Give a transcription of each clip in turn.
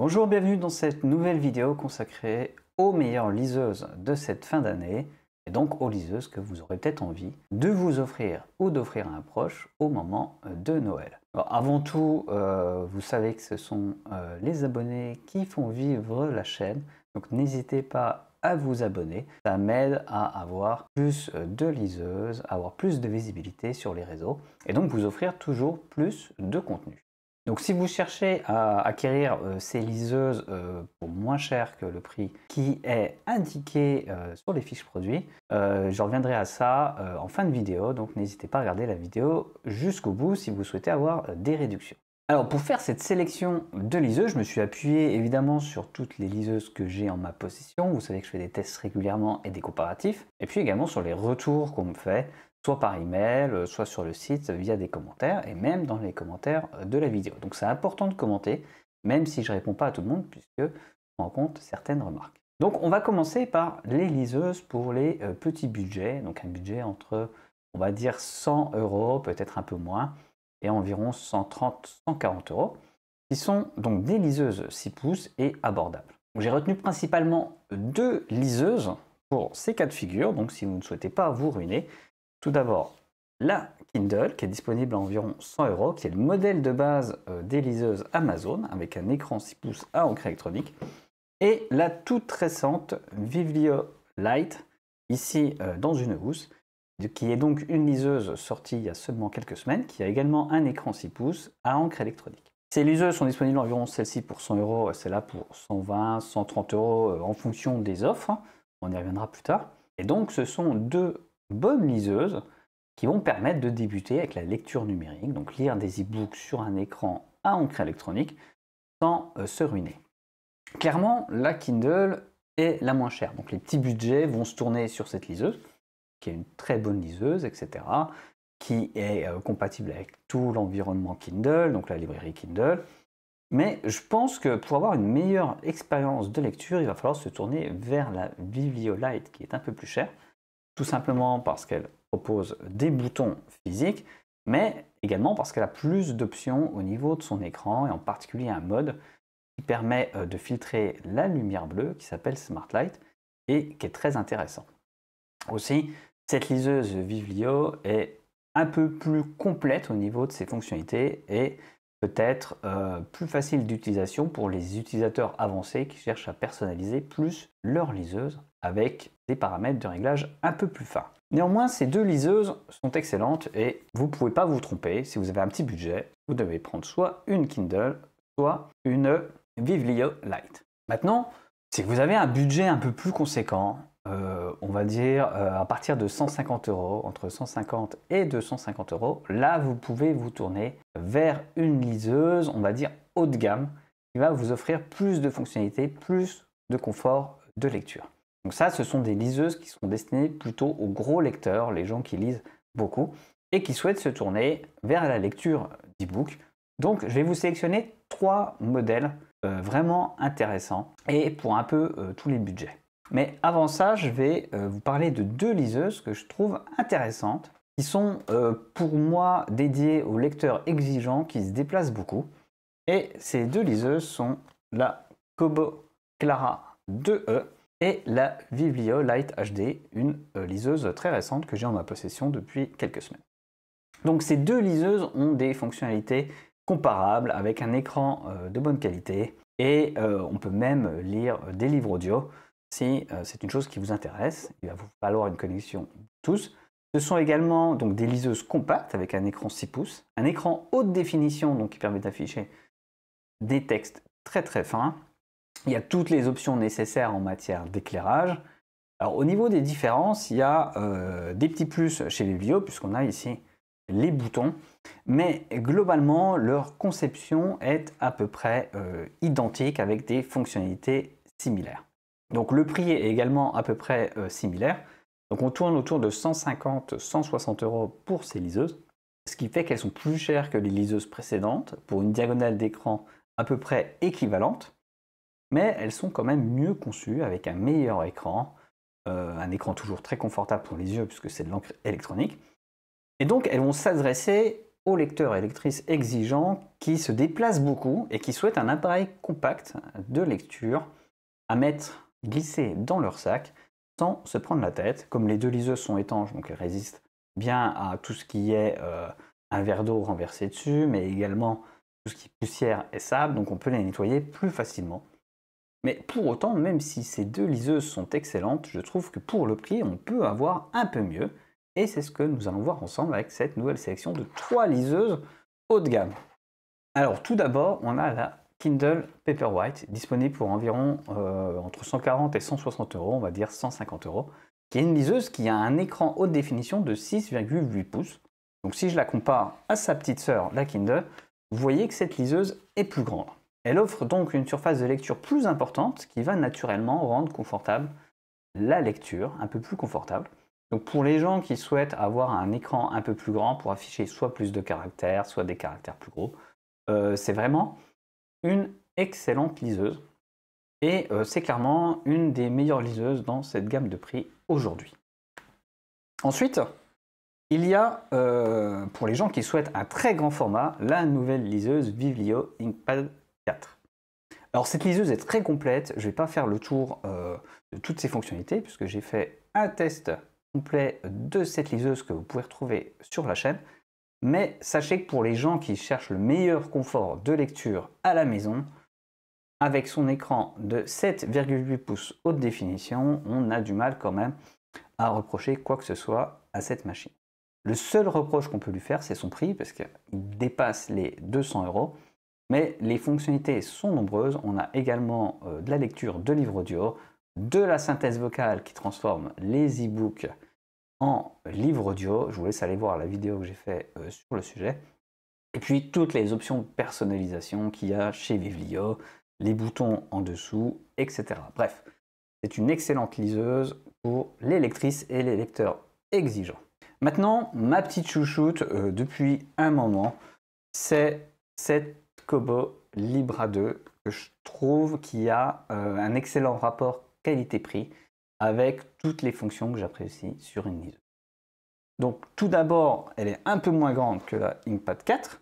Bonjour, bienvenue dans cette nouvelle vidéo consacrée aux meilleures liseuses de cette fin d'année et donc aux liseuses que vous aurez peut-être envie de vous offrir ou d'offrir à un proche au moment de Noël. Alors, avant tout, vous savez que ce sont les abonnés qui font vivre la chaîne, donc n'hésitez pas à vous abonner. Ça m'aide à avoir plus de liseuses, à avoir plus de visibilité sur les réseaux et donc vous offrir toujours plus de contenu. Donc si vous cherchez à acquérir ces liseuses pour moins cher que le prix qui est indiqué sur les fiches produits, je reviendrai à ça en fin de vidéo, donc n'hésitez pas à regarder la vidéo jusqu'au bout si vous souhaitez avoir des réductions. Alors pour faire cette sélection de liseuses, je me suis appuyé évidemment sur toutes les liseuses que j'ai en ma possession. Vous savez que je fais des tests régulièrement et des comparatifs. Et puis également sur les retours qu'on me fait, soit par email, soit sur le site via des commentaires et même dans les commentaires de la vidéo. Donc c'est important de commenter, même si je ne réponds pas à tout le monde, puisque je prends en compte certaines remarques. Donc on va commencer par les liseuses pour les petits budgets, donc un budget entre, on va dire 100 €, peut-être un peu moins, et environ 130-140 €, qui sont donc des liseuses 6 pouces et abordables. J'ai retenu principalement deux liseuses pour ces cas de figure, donc si vous ne souhaitez pas vous ruiner. Tout d'abord, la Kindle, qui est disponible à environ 100 €, qui est le modèle de base des liseuses Amazon, avec un écran 6 pouces à encre électronique, et la toute récente Vivlio Lite, ici dans une housse, qui est donc une liseuse sortie il y a seulement quelques semaines, qui a également un écran 6 pouces à encre électronique. Ces liseuses sont disponibles environ celle-ci pour 100 €, celle-là pour 120, 130 € en fonction des offres. On y reviendra plus tard. Et donc ce sont deux bonnes liseuses qui vont permettre de débuter avec la lecture numérique, donc lire des e-books sur un écran à encre électronique sans se ruiner. Clairement, la Kindle est la moins chère, donc les petits budgets vont se tourner sur cette liseuse, qui est une très bonne liseuse, etc., qui est compatible avec tout l'environnement Kindle, donc la librairie Kindle. Mais je pense que pour avoir une meilleure expérience de lecture, il va falloir se tourner vers la Vivlio Lite, qui est un peu plus chère, tout simplement parce qu'elle propose des boutons physiques, mais également parce qu'elle a plus d'options au niveau de son écran, et en particulier un mode qui permet de filtrer la lumière bleue, qui s'appelle Smart Light, et qui est très intéressant. Aussi, cette liseuse Vivlio est un peu plus complète au niveau de ses fonctionnalités et peut-être plus facile d'utilisation pour les utilisateurs avancés qui cherchent à personnaliser plus leur liseuse avec des paramètres de réglage un peu plus fins. Néanmoins, ces deux liseuses sont excellentes et vous ne pouvez pas vous tromper. Si vous avez un petit budget, vous devez prendre soit une Kindle, soit une Vivlio Lite. Maintenant, si vous avez un budget un peu plus conséquent, on va dire à partir de 150 €, entre 150 et 250 €, là vous pouvez vous tourner vers une liseuse, on va dire haut de gamme, qui va vous offrir plus de fonctionnalités, plus de confort de lecture. Donc ça, ce sont des liseuses qui sont destinées plutôt aux gros lecteurs, les gens qui lisent beaucoup, et qui souhaitent se tourner vers la lecture d'e-book. Donc je vais vous sélectionner trois modèles vraiment intéressants, et pour un peu tous les budgets. Mais avant ça, je vais vous parler de deux liseuses que je trouve intéressantes, qui sont pour moi dédiées aux lecteurs exigeants qui se déplacent beaucoup. Et ces deux liseuses sont la Kobo Clara 2E et la Vivlio Lite HD, une liseuse très récente que j'ai en ma possession depuis quelques semaines. Donc ces deux liseuses ont des fonctionnalités comparables avec un écran de bonne qualité et on peut même lire des livres audio. Si c'est une chose qui vous intéresse, il va vous falloir une connexion Bluetooth. Ce sont également donc, des liseuses compactes avec un écran 6 pouces, un écran haute définition donc, qui permet d'afficher des textes très très fins. Il y a toutes les options nécessaires en matière d'éclairage. Alors au niveau des différences, il y a des petits plus chez Vivlio puisqu'on a ici les boutons, mais globalement leur conception est à peu près identique avec des fonctionnalités similaires. Donc le prix est également à peu près similaire. Donc on tourne autour de 150-160 € pour ces liseuses, ce qui fait qu'elles sont plus chères que les liseuses précédentes pour une diagonale d'écran à peu près équivalente, mais elles sont quand même mieux conçues avec un meilleur écran, un écran toujours très confortable pour les yeux puisque c'est de l'encre électronique. Et donc elles vont s'adresser aux lecteurs et lectrices exigeants qui se déplacent beaucoup et qui souhaitent un appareil compact de lecture à mettre glissé dans leur sac sans se prendre la tête. Comme les deux liseuses sont étanches, donc elles résistent bien à tout ce qui est un verre d'eau renversé dessus, mais également tout ce qui est poussière et sable, donc on peut les nettoyer plus facilement. Mais pour autant, même si ces deux liseuses sont excellentes, je trouve que pour le prix, on peut avoir un peu mieux. Et c'est ce que nous allons voir ensemble avec cette nouvelle sélection de 3 liseuses haut de gamme. Alors tout d'abord, on a la Kindle Paperwhite, disponible pour environ entre 140 et 160 euros, on va dire 150 euros, qui est une liseuse qui a un écran haute définition de 6,8 pouces. Donc si je la compare à sa petite sœur, la Kindle, vous voyez que cette liseuse est plus grande. Elle offre donc une surface de lecture plus importante qui va naturellement rendre confortable la lecture, un peu plus confortable. Donc pour les gens qui souhaitent avoir un écran un peu plus grand pour afficher soit plus de caractères, soit des caractères plus gros, c'est vraiment une excellente liseuse. Et c'est clairement une des meilleures liseuses dans cette gamme de prix aujourd'hui. Ensuite, il y a, pour les gens qui souhaitent un très grand format, la nouvelle liseuse Viblio Inkpad 4. Alors cette liseuse est très complète, je ne vais pas faire le tour de toutes ses fonctionnalités puisque j'ai fait un test complet de cette liseuse que vous pouvez retrouver sur la chaîne. Mais sachez que pour les gens qui cherchent le meilleur confort de lecture à la maison, avec son écran de 7,8 pouces haute définition, on a du mal quand même à reprocher quoi que ce soit à cette machine. Le seul reproche qu'on peut lui faire, c'est son prix, parce qu'il dépasse les 200 euros. Mais les fonctionnalités sont nombreuses. On a également de la lecture de livres audio, de la synthèse vocale qui transforme les e-books en livres audio. Je vous laisse aller voir la vidéo que j'ai faite sur le sujet. Et puis toutes les options de personnalisation qu'il y a chez Viblio, les boutons en dessous, etc. Bref, c'est une excellente liseuse pour les lectrices et les lecteurs exigeants. Maintenant, ma petite chouchoute depuis un moment, c'est cette Kobo Libra 2 que je trouve qui a un excellent rapport qualité-prix avec toutes les fonctions que j'apprécie sur une liseuse. Donc tout d'abord, elle est un peu moins grande que la Inkpad 4,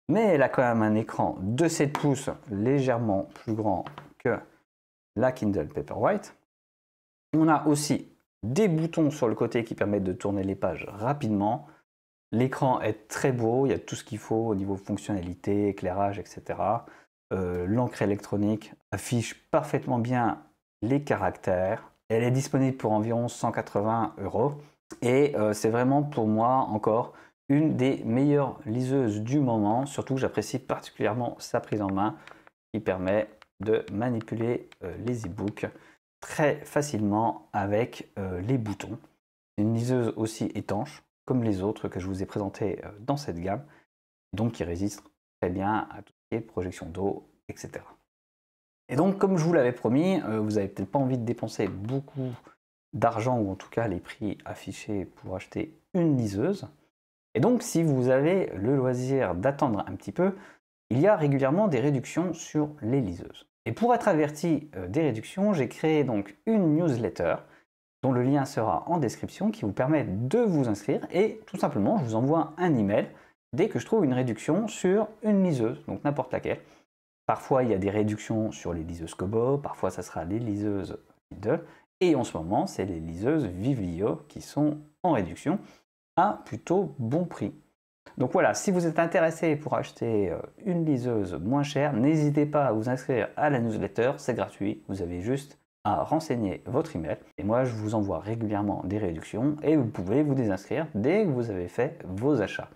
mais elle a quand même un écran de 7 pouces légèrement plus grand que la Kindle Paperwhite. On a aussi des boutons sur le côté qui permettent de tourner les pages rapidement. L'écran est très beau, il y a tout ce qu'il faut au niveau fonctionnalité, éclairage, etc. L'encre électronique affiche parfaitement bien les caractères. Elle est disponible pour environ 180 euros. Et c'est vraiment pour moi encore une des meilleures liseuses du moment. Surtout que j'apprécie particulièrement sa prise en main qui permet de manipuler les e-books très facilement avec les boutons. C'est une liseuse aussi étanche comme les autres que je vous ai présentées dans cette gamme, donc qui résiste très bien à tout ce qui est projection d'eau, etc. Et donc, comme je vous l'avais promis, vous n'avez peut-être pas envie de dépenser beaucoup d'argent, ou en tout cas les prix affichés pour acheter une liseuse. Et donc, si vous avez le loisir d'attendre un petit peu, il y a régulièrement des réductions sur les liseuses. Et pour être averti des réductions, j'ai créé donc une newsletter dont le lien sera en description, qui vous permet de vous inscrire et tout simplement je vous envoie un email dès que je trouve une réduction sur une liseuse, donc n'importe laquelle. Parfois il y a des réductions sur les liseuses Kobo, parfois ça sera les liseuses Kindle, et en ce moment c'est les liseuses Viblio qui sont en réduction à plutôt bon prix. Donc voilà, si vous êtes intéressé pour acheter une liseuse moins chère, n'hésitez pas à vous inscrire à la newsletter, c'est gratuit, vous avez juste à renseigner votre email et moi je vous envoie régulièrement des réductions et vous pouvez vous désinscrire dès que vous avez fait vos achats.